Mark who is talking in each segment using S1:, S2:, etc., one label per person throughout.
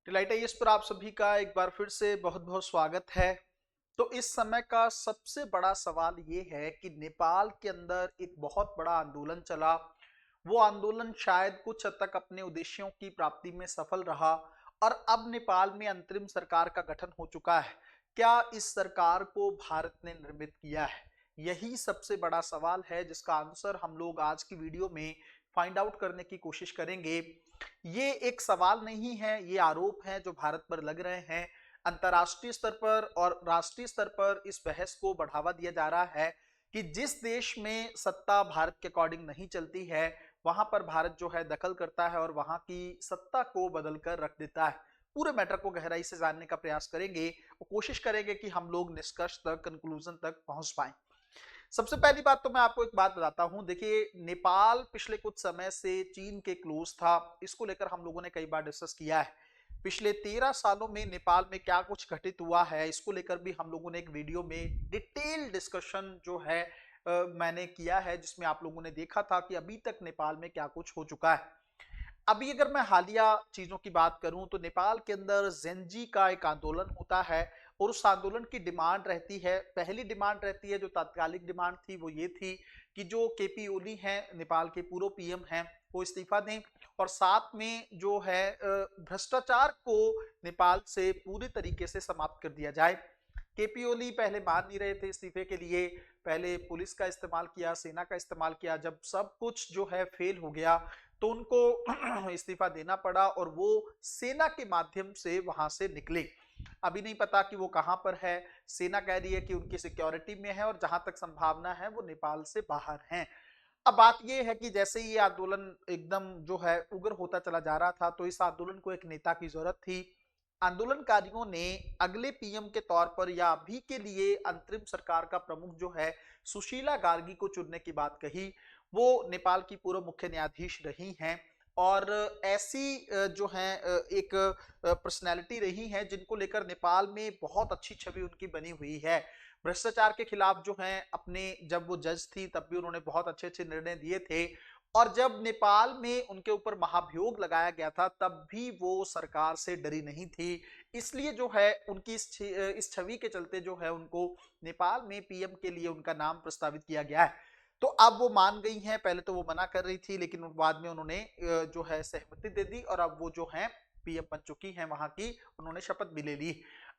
S1: Delight IAS पर आप सभी का एक बार फिर से बहुत बहुत स्वागत है। तो इस समय का सबसे बड़ा सवाल ये है कि नेपाल के अंदर एक बहुत बड़ा आंदोलन चला। वो आंदोलन शायद कुछ हद तक अपने उद्देश्यों की प्राप्ति में सफल रहा और अब नेपाल में अंतरिम सरकार का गठन हो चुका है। क्या इस सरकार को भारत ने निर्मित किया है? यही सबसे बड़ा सवाल है जिसका आंसर हम लोग आज की वीडियो में फाइंड आउट करने की कोशिश करेंगे। ये एक सवाल नहीं है, ये आरोप हैं जो भारत पर लग रहे हैं। अंतर्राष्ट्रीय स्तर पर और राष्ट्रीय स्तर पर इस बहस को बढ़ावा दिया जा रहा है कि जिस देश में सत्ता भारत के अकॉर्डिंग नहीं चलती है, वहां पर भारत जो है दखल करता है और वहां की सत्ता को बदल कर रख देता है। पूरे मैटर को गहराई से जानने का प्रयास करेंगे और कोशिश करेंगे कि हम लोग निष्कर्ष तक, कंक्लूजन तक पहुंच पाए। सबसे पहली बात तो मैं आपको एक बात बताता हूं। देखिए, नेपाल पिछले कुछ समय से चीन के क्लोज था। इसको लेकर हम लोगों ने कई बार डिस्कस किया है। पिछले 13 सालों में नेपाल में क्या कुछ घटित हुआ है, इसको लेकर भी हम लोगों ने एक वीडियो में डिटेल डिस्कशन जो है मैंने किया है, जिसमें आप लोगों ने देखा था कि अभी तक नेपाल में क्या कुछ हो चुका है। अभी अगर मैं हालिया चीजों की बात करूं तो नेपाल के अंदर जेनजी का एक आंदोलन होता है और उस आंदोलन की डिमांड रहती है, पहली डिमांड रहती है जो तात्कालिक डिमांड थी वो ये थी कि जो केपी ओली हैं, नेपाल के पूर्व पीएम हैं, वो इस्तीफा दें और साथ में जो है भ्रष्टाचार को नेपाल से पूरी तरीके से समाप्त कर दिया जाए। केपी ओली पहले मान नहीं रहे थे इस्तीफे के लिए, पहले पुलिस का इस्तेमाल किया, सेना का इस्तेमाल किया। जब सब कुछ जो है फेल हो गया तो उनको इस्तीफा देना पड़ा और वो सेना के माध्यम से वहां से निकले। अभी नहीं पता कि वो कहां पर है। सेना कह रही है कि उनकी सिक्योरिटी में है और जहां तक संभावना है वो नेपाल से बाहर हैं। अब बात यह है कि जैसे ही ये आंदोलन एकदम जो है उग्र होता चला जा रहा था, तो इस आंदोलन को एक नेता की जरूरत थी। आंदोलनकारियों ने अगले पीएम के तौर पर या अभी के लिए अंतरिम सरकार का प्रमुख जो है सुशीला गार्गी को चुनने की बात कही। वो नेपाल की पूर्व मुख्य न्यायाधीश रही हैं और ऐसी जो है एक पर्सनैलिटी रही हैं जिनको लेकर नेपाल में बहुत अच्छी छवि उनकी बनी हुई है। भ्रष्टाचार के खिलाफ जो है अपने, जब वो जज थी तब भी उन्होंने बहुत अच्छे अच्छे निर्णय दिए थे और जब नेपाल में उनके ऊपर महाभियोग लगाया गया था तब भी वो सरकार से डरी नहीं थी। इसलिए जो है उनकी इस छवि के चलते जो है उनको नेपाल में पीएम के लिए उनका नाम प्रस्तावित किया गया है। तो अब वो मान गई हैं। पहले तो वो मना कर रही थी लेकिन बाद में उन्होंने जो है सहमति दे दी और अब वो जो है पीएम बन चुकी हैं वहां की। उन्होंने शपथ भी ले ली।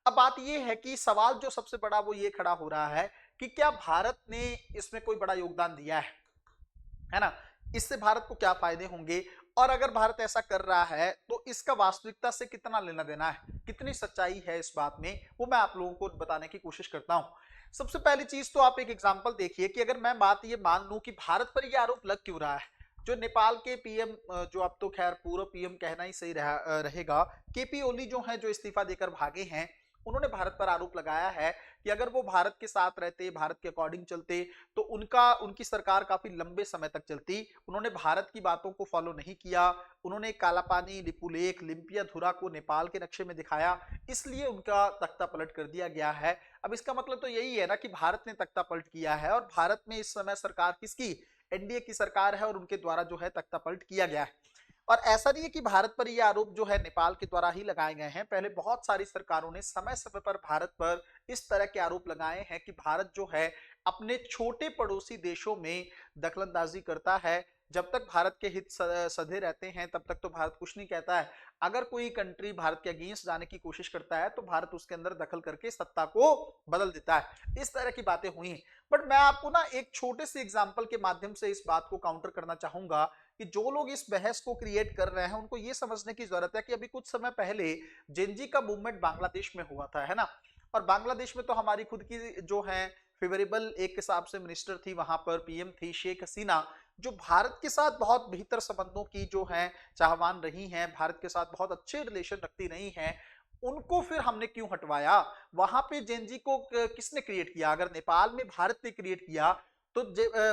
S1: अब बात ये है कि सवाल जो सबसे बड़ा वो ये खड़ा हो रहा है कि क्या भारत ने इसमें कोई बड़ा योगदान दिया है ना? इससे भारत को क्या फायदे होंगे और अगर भारत ऐसा कर रहा है तो इसका वास्तविकता से कितना लेना देना है, कितनी सच्चाई है इस बात में, वो मैं आप लोगों को बताने की कोशिश करता हूं। सबसे पहली चीज तो आप एक एग्जांपल देखिए कि अगर मैं बात ये मान लूं कि भारत पर यह आरोप लग क्यों रहा है। जो नेपाल के पीएम, जो अब तो खैर पूर्व पीएम कहना ही सही रहेगा, केपी ओली जो है, जो इस्तीफा देकर भागे हैं, उन्होंने भारत पर आरोप लगाया है कि अगर वो भारत के साथ रहते, भारत के अकॉर्डिंग चलते तो उनकी सरकार काफी लंबे समय तक चलती। उन्होंने भारत की बातों को फॉलो नहीं किया। उन्होंने कालापानी, लिपुलेख, लिम्पियाधुरा को नेपाल के नक्शे में दिखाया, इसलिए उनका तख्ता पलट कर दिया गया है। अब इसका मतलब तो यही है ना कि भारत ने तख्ता पलट किया है और भारत में इस समय सरकार किसकी? एनडीए की सरकार है और उनके द्वारा जो है तख्ता पलट किया गया है। और ऐसा नहीं है कि भारत पर ये आरोप जो है नेपाल के द्वारा ही लगाए गए हैं। पहले बहुत सारी सरकारों ने समय समय पर भारत पर इस तरह के आरोप लगाए हैं कि भारत जो है अपने छोटे पड़ोसी देशों में दखलंदाजी करता है। जब तक भारत के हित सधे रहते हैं तब तक तो भारत कुछ नहीं कहता है। अगर कोई कंट्री भारत के अगेंस्ट जाने की कोशिश करता है तो भारत उसके अंदर दखल करके सत्ता को बदल देता है। इस तरह की बातें हुई हैं। बट मैं आपको ना एक छोटे से एग्जाम्पल के माध्यम से इस बात को काउंटर करना चाहूंगा कि जो लोग इस बहस को क्रिएट कर रहे हैं उनको ये समझने की जरूरत है कि अभी कुछ समय पहले जेनजी का मूवमेंट बांग्लादेश में हुआ था, है ना? और बांग्लादेश में तो हमारी खुद की जो है फेवरेबल एक हिसाब से मिनिस्टर थी, वहां पर पीएम थी शेख हसीना, जो भारत के साथ बहुत बेहतर संबंधों की जो है चाहवान रही हैं, भारत के साथ बहुत अच्छे रिलेशन रखती रही हैं। उनको फिर हमने क्यों हटवाया? वहां पे जेनजी को किसने क्रिएट किया? अगर नेपाल में भारत ने क्रिएट किया तो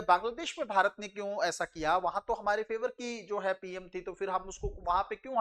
S1: बांग्लादेश में भारत ने क्यों ऐसा किया? वहां तो हमारे फेवर की जो है पीएम थी, तो फिर हम उसको वहां पे क्यों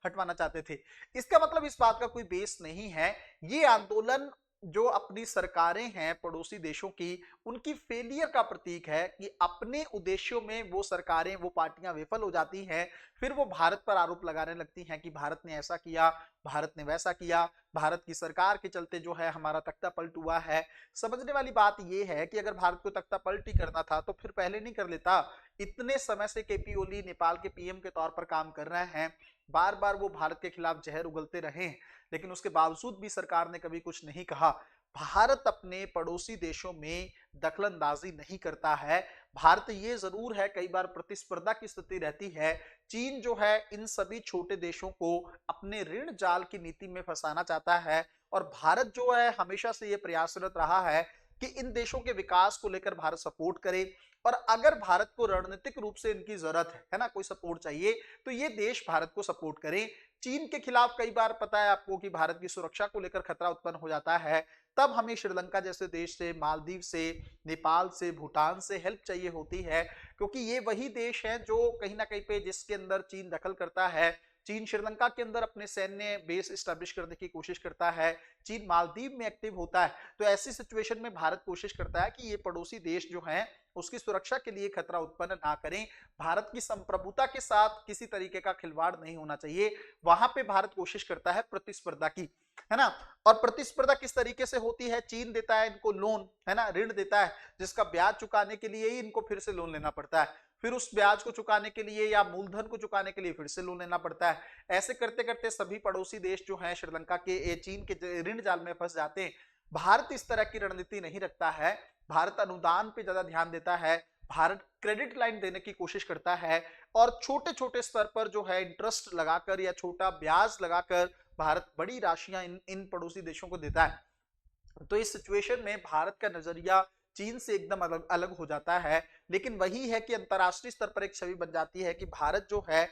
S1: हटवाना चाहते थे? इसका मतलब इस बात का कोई बेस नहीं है। ये आंदोलन जो अपनी सरकारें हैं पड़ोसी देशों की, उनकी फेलियर का प्रतीक है कि अपने उद्देश्यों में वो सरकारें, वो पार्टियां विफल हो जाती हैं। फिर वो भारत पर आरोप लगाने लगती हैं कि भारत ने ऐसा किया, भारत ने वैसा किया, भारत की सरकार के चलते जो है हमारा तख्ता पलट हुआ है। समझने वाली बात यह है कि अगर भारत को तख्ता पलट ही करना था तो फिर पहले नहीं कर लेता। इतने समय से केपी ओली नेपाल के पीएम के तौर पर काम कर रहे हैं, बार बार वो भारत के खिलाफ जहर उगलते रहे, लेकिन उसके बावजूद भी सरकार ने कभी कुछ नहीं कहा। भारत अपने पड़ोसी देशों में दखलंदाजी नहीं करता है। भारत ये जरूर है, कई बार प्रतिस्पर्धा की स्थिति रहती है। चीन जो है इन सभी छोटे देशों को अपने ऋण जाल की नीति में फंसाना चाहता है, और भारत जो है हमेशा से ये प्रयासरत रहा है कि इन देशों के विकास को लेकर भारत सपोर्ट करे। और अगर भारत को रणनीतिक रूप से इनकी जरूरत है ना, कोई सपोर्ट चाहिए, तो ये देश भारत को सपोर्ट करें। चीन के खिलाफ कई बार पता है आपको कि भारत की सुरक्षा को लेकर खतरा उत्पन्न हो जाता है, तब हमें श्रीलंका जैसे देश से, मालदीव से, नेपाल से, भूटान से हेल्प चाहिए होती है, क्योंकि ये वही देश हैं जो कहीं ना कहीं पे जिसके अंदर चीन दखल करता है। चीन श्रीलंका के अंदर अपने सैन्य बेस स्टैब्लिश करने की कोशिश करता है, चीन मालदीव में एक्टिव होता है। तो ऐसी सिचुएशन में भारत कोशिश करता है कि ये पड़ोसी देश जो हैं उसकी सुरक्षा के लिए खतरा उत्पन्न ना करें। भारत की संप्रभुता के साथ किसी तरीके का खिलवाड़ नहीं होना चाहिए। वहां पे भारत कोशिश करता है प्रतिस्पर्धा की, है ना। और प्रतिस्पर्धा किस तरीके से होती है, चीन देता है इनको लोन, है ना, ऋण देता है, जिसका ब्याज चुकाने के लिए ही इनको फिर से लोन लेना पड़ता है, फिर उस ब्याज को चुकाने के लिए या मूलधन को चुकाने के लिए फिर से लोन लेना पड़ता है। ऐसे करते करते सभी पड़ोसी देश जो हैं श्रीलंका के चीन के ऋण जाल में फंस जाते हैं। भारत इस तरह की रणनीति नहीं रखता है। भारत अनुदान पे ज्यादा ध्यान देता है, भारत क्रेडिट लाइन देने की कोशिश करता है, और छोटे छोटे स्तर पर जो है इंटरेस्ट लगाकर या छोटा ब्याज लगाकर भारत बड़ी राशियां इन पड़ोसी देशों को देता है। तो इस सिचुएशन में भारत का नजरिया चीन से एकदम अलग अलग हो जाता है। लेकिन वही है कि अंतरराष्ट्रीय स्तर पर एक छवि बन जाती है कि भारत जो है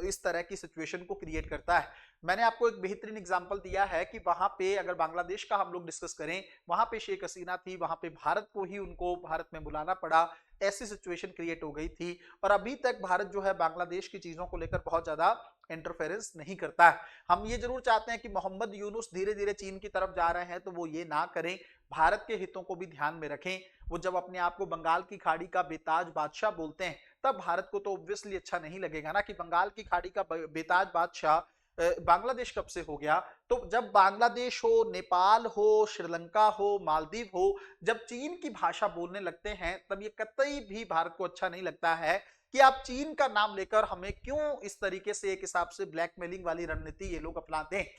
S1: इस तरह की सिचुएशन को क्रिएट करता है। मैंने आपको एक बेहतरीन एग्जांपल दिया है कि वहां पे अगर बांग्लादेश का हम लोग डिस्कस करें, वहां पे शेख हसीना थी, वहां पे भारत को ही उनको भारत में बुलाना पड़ा, ऐसी सिचुएशन क्रिएट हो गई थी। और अभी तक भारत जो है बांग्लादेश की चीजों को लेकर बहुत ज्यादा इंटरफेरेंस नहीं करता है। हम ये जरूर चाहते हैं कि मोहम्मद यूनुस धीरे धीरे चीन की तरफ जा रहे हैं, तो वो ये ना करें, भारत के हितों को भी ध्यान में रखें। वो जब अपने आप को बंगाल की खाड़ी का बेताज बादशाह बोलते हैं, तब भारत को तो ऑब्वियसली अच्छा नहीं लगेगा ना कि बंगाल की खाड़ी का बेताज बादशाह बांग्लादेश कब से हो गया। तो जब बांग्लादेश हो, नेपाल हो, श्रीलंका हो, मालदीव हो, जब चीन की भाषा बोलने लगते हैं, तब ये कतई भी भारत को अच्छा नहीं लगता है कि आप चीन का नाम लेकर हमें क्यों इस तरीके से एक हिसाब से ब्लैकमेलिंग वाली रणनीति ये लोग अपनाते हैं।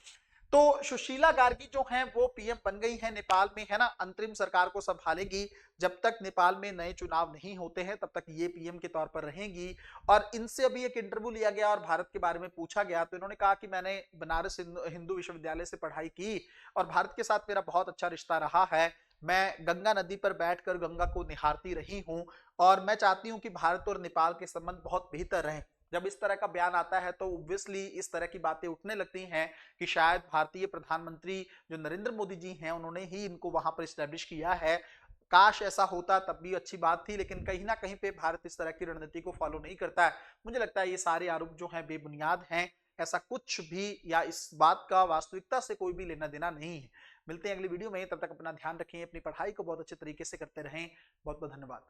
S1: तो सुशीला गार्गी जो हैं वो पीएम बन गई हैं नेपाल में, है ना, अंतरिम सरकार को संभालेगी। जब तक नेपाल में नए चुनाव नहीं होते हैं तब तक ये पीएम के तौर पर रहेंगी। और इनसे अभी एक इंटरव्यू लिया गया और भारत के बारे में पूछा गया, तो इन्होंने कहा कि मैंने बनारस हिंदू विश्वविद्यालय से पढ़ाई की और भारत के साथ मेरा बहुत अच्छा रिश्ता रहा है। मैं गंगा नदी पर बैठकर गंगा को निहारती रही हूं, और मैं चाहती हूं कि भारत और नेपाल के संबंध बहुत बेहतर रहें। जब इस तरह का बयान आता है तो ऑब्वियसली इस तरह की बातें उठने लगती हैं कि शायद भारतीय प्रधानमंत्री जो नरेंद्र मोदी जी हैं उन्होंने ही इनको वहां पर स्टैब्लिश किया है। काश ऐसा होता, तब भी अच्छी बात थी, लेकिन कहीं ना कहीं पे भारत इस तरह की रणनीति को फॉलो नहीं करता है। मुझे लगता है ये सारे आरोप जो हैं बेबुनियाद हैं, ऐसा कुछ भी या इस बात का वास्तविकता से कोई भी लेना देना नहीं है। मिलते हैं अगली वीडियो में, तब तक अपना ध्यान रखें, अपनी पढ़ाई को बहुत अच्छे तरीके से करते रहें। बहुत बहुत धन्यवाद।